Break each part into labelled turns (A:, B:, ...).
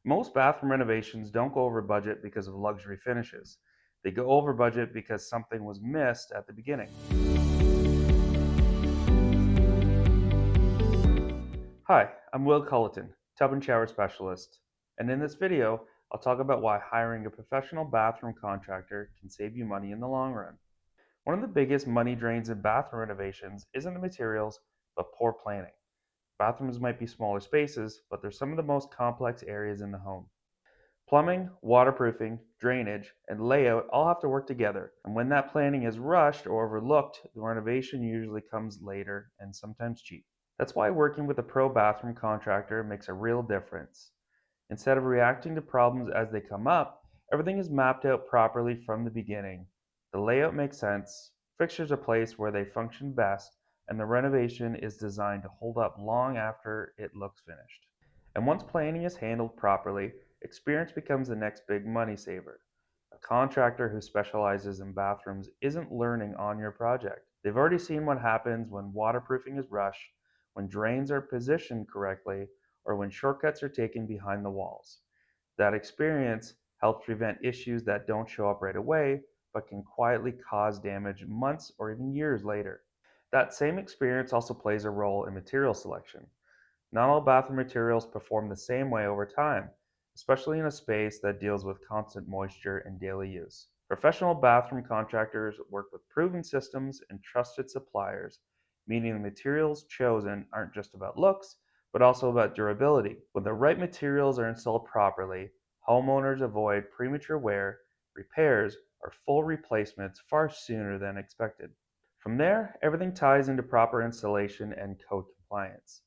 A: Most bathroom renovations don't go over budget because of luxury finishes. They go over budget because something was missed at the beginning. Hi, I'm Will Culleton, tub and shower specialist, and in this video, I'll talk about why hiring a professional bathroom contractor can save you money in the long run. One of the biggest money drains in bathroom renovations isn't the materials, but poor planning. Bathrooms might be smaller spaces, but they're some of the most complex areas in the home. Plumbing, waterproofing, drainage, and layout all have to work together, and when that planning is rushed or overlooked, the renovation usually comes later and sometimes cheap. That's why working with a pro bathroom contractor makes a real difference. Instead of reacting to problems as they come up, everything is mapped out properly from the beginning. The layout makes sense, fixtures are placed where they function best, and the renovation is designed to hold up long after it looks finished. And once planning is handled properly, experience becomes the next big money saver. A contractor who specializes in bathrooms isn't learning on your project. They've already seen what happens when waterproofing is rushed, when drains are positioned correctly, or when shortcuts are taken behind the walls. That experience helps prevent issues that don't show up right away, but can quietly cause damage months or even years later. That same experience also plays a role in material selection. Not all bathroom materials perform the same way over time, especially in a space that deals with constant moisture and daily use. Professional bathroom contractors work with proven systems and trusted suppliers, meaning the materials chosen aren't just about looks, but also about durability. When the right materials are installed properly, homeowners avoid premature wear, repairs, or full replacements far sooner than expected. From there, everything ties into proper installation and code compliance.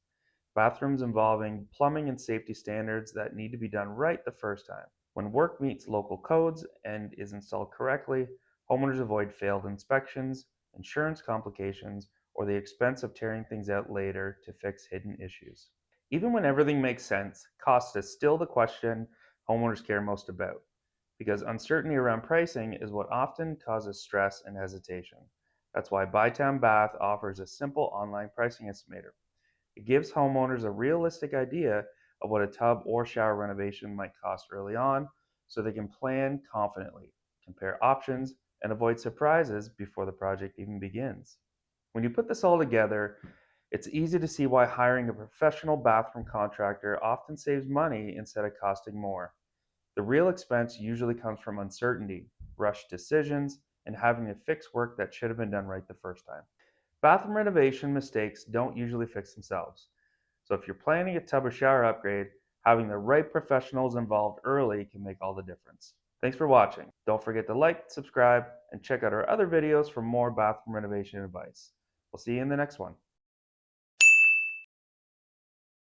A: Bathrooms involving plumbing and safety standards that need to be done right the first time. When work meets local codes and is installed correctly, homeowners avoid failed inspections, insurance complications, or the expense of tearing things out later to fix hidden issues. Even when everything makes sense, cost is still the question homeowners care most about, because uncertainty around pricing is what often causes stress and hesitation. That's why Bytown Bath offers a simple online pricing estimator. It gives homeowners a realistic idea of what a tub or shower renovation might cost early on so they can plan confidently, compare options, and avoid surprises before the project even begins. When you put this all together, it's easy to see why hiring a professional bathroom contractor often saves money instead of costing more. The real expense usually comes from uncertainty, rushed decisions, and having to fix work that should have been done right the first time. Bathroom renovation mistakes don't usually fix themselves. So if you're planning a tub or shower upgrade, having the right professionals involved early can make all the difference. Thanks for watching. Don't forget to like, subscribe, and check out our other videos for more bathroom renovation advice. We'll see you in the next one.